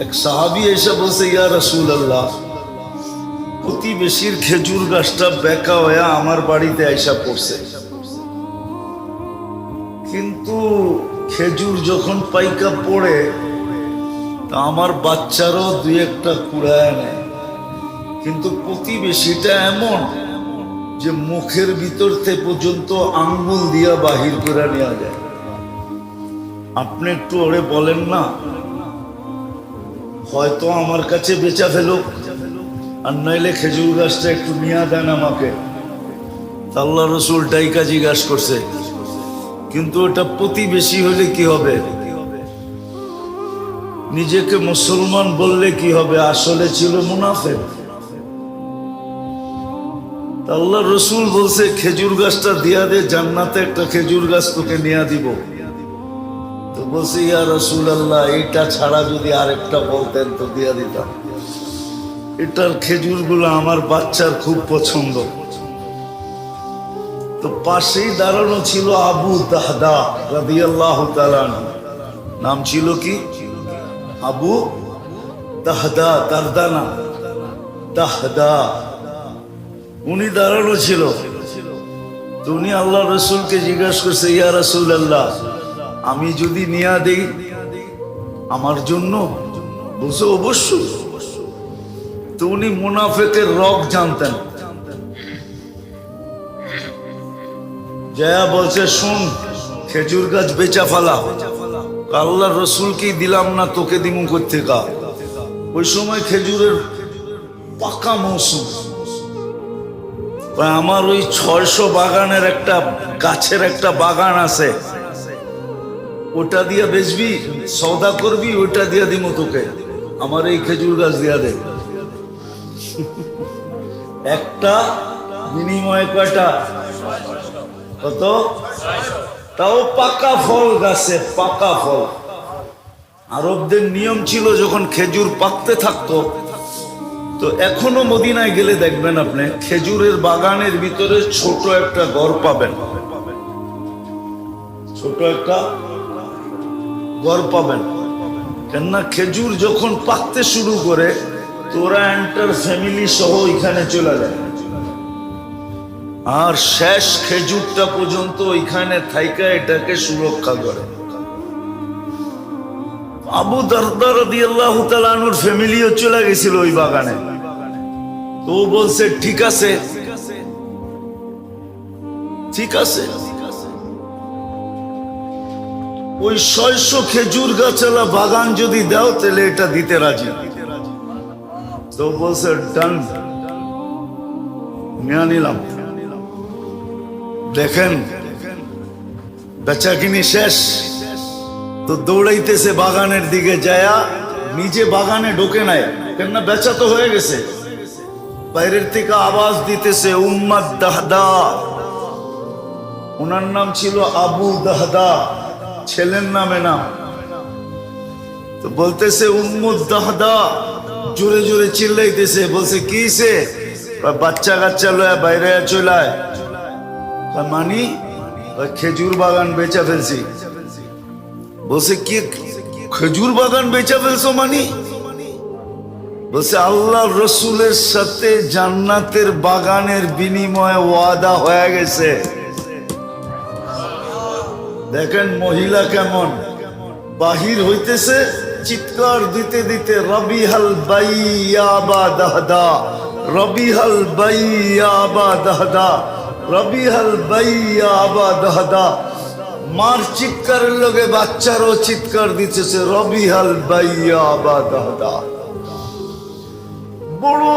এক সাহাবী এসে বলছে, ইয়া রাসূলুল্লাহ, প্রতিবেশীর খেজুর গাছটা বেঁকা হয়ে আমার বাড়িতে আইসা পড়ছে, কিন্তু খেজুর যখন পাইকা পড়ে তা আমার বাচ্চারও দুই একটা কুড়ায় নেয়, কিন্তু প্রতিবেশীটা এমন যে মুখের ভিতর থেকে পর্যন্ত আঙ্গুল দিয়া বাহির করে নেওয়া যায়। আপনি একটু ওরে বলেন না, হয়তো আমার কাছে বেচা ফেলুক, আর নইলে খেজুর গাছটা একটু নিয়ে দেন আমাকে। আল্লাহ রসুল ডাইকা জিজ্ঞাসা করছে, কিন্তু ওটা প্রতিবেশী হলে কি হবে? নিজেকে মুসলমান বললে কি হবে? আসলে ছিল মুনাফিক। আল্লাহ রসুল বলছে, খেজুর গাছটা দিয়া দে, জান্নাতে একটা খেজুর গাছ তোকে নিয়ে দিব। তো বলছে, ইয়া রাসূলুল্লাহ, এটা ছাড়া যদি আরেকটা বলতেন তো দিয়া দিতাম। এটার খেজুরগুলো আমার বাচ্চার খুব পছন্দ। তো পাশেই দাঁড়ানো ছিল আবু দাহদা রাদিয়াল্লাহু তাআলা আনহু। নাম ছিল কি? আবু দাহদা, দারদানা দাহদা। উনি দাঁড়ানো ছিল। তো উনি আল্লাহ রসুলকে জিজ্ঞাসা করছে, ইয়া রাসূলুল্লাহ, আমি যদি নিয়া দেই আমার জন্য? বলছে, অবশ্যই। তো উনি মুনাফিকের রগ জানতেন। জয়া বলছে, শুন, খেজুর গাছ বেচা ফেলা। আল্লাহ রসুলকেই দিলাম না, তোকে দিমু কোত্থেকা? ওই সময় খেজুরের পাকা মৌসুম। আমার ওই 600 বাগানের একটা গাছের একটা বাগান আছে, ওটা দিয়া বেচবি, সওদা করবি, ওটা দিয়া দিমু তোকে। আমার এই খেজুর গাছ দিয়া দে। একটা বিনিময়ে কয়টা? কত? তাও পাকা ফল গাছে, পাকা ফল। আরবদের নিয়ম ছিল, যখন খেজুর পাকতে থাকতো, তো এখনো মদিনায় গেলে দেখবেন আপনি খেজুরের বাগানের ভিতরে ছোট একটা ঘর পাবেন, ছোট একটা ঘর পাবেন। কেননা খেজুর যখন পাকতে শুরু করে, তোরা এন্টার ফ্যামিলি সহ এখানে চলে যায়, আর শেষ খেজুরটা পর্যন্ত ওইখানে থাইকা এটাকে সুরক্ষা করে। আবু দারদা রাদিয়াল্লাহু তাআলা আনহুর ফ্যামিলিও চলে গেছিল ওই বাগানে। তো বলছে, ঠিক আছে, ঠিক আছে, ওই 600 খেজুর গাছওয়ালা বাগান যদি দাও তাহলে এটা দিতে রাজি। তো বলছে, ডান, নিয়ে নিলাম। দেখেন বেচা কিনি শেষ, তো দৌড়াইতেছে বাগানের দিকে, যায়া নিজে বাগানে ঢোকে নাই, কেননা বেচা তো হয়ে গেছে। বাইরের থেকে আওয়াজ দিতেছে, উম্মাদ দাহদা। ওনার নাম ছিল আবু দাহদা, ছেলের নামে নাম। তো বলতেছে, উম্মুদ দাহদা, জোরে জোরে চিল্লাইতেছে। বলছে, কি সে? বাচ্চা কাচ্চা লয়া বাইরে চলায়। মানি খেজুর বাগান বেচা ফেলছি। বলছে, কি খেজুর বাগান বেচা ফেলছো? মানি বলছে, আল্লাহ রসুলের সাথে জান্নাতের বাগানের বিনিময়ে ওয়াদা হয়ে গেছে। দেখেন মহিলা কেমন বাহির হইতেছে, চিৎকার দিতে দিতে, রবিহাল বাইয়া বা দাহদা, রবিহাল বাইয়া বা দাহদা, রবিহাল বাইয়া বা দাহদা। মার চিৎকারের লগে বাচ্চারও চিৎকার দিতেছে, রবিহাল বাইয়া বা দাহদা। বড়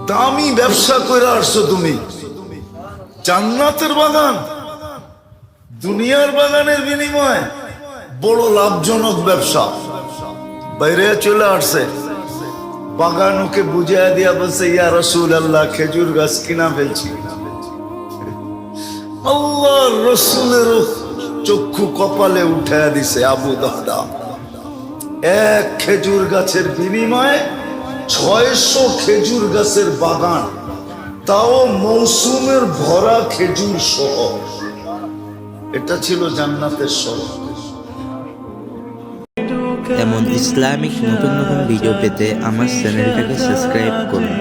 দামি ব্যবসা করে আসছো তুমি। জান্নাতের বাগান দুনিয়ার বাগানের বিনিময়ে বড় লাভজনক ব্যবসা। বাইরে চলে আসছে, বাগান ওকে বুঝাইয়া দিয়া বলছে, ইয়া রাসূলুল্লাহ, খেজুর গাছ কিনা ফেলছি। আল্লাহ রসুলের চক্ষু কপালে উঠাইয়া দিছে। আবু দাহদা এক খেজুর গাছের বিনিময়ে 600 খেজুর গাছের বাগান, তাও মৌসুমের ভরা খেজুর সহ। এটা ছিল জান্নাতের শহর। এমন ইসলামিক নতুন নতুন ভিডিও পেতে আমার চ্যানেলটাকে সাবস্ক্রাইব করুন।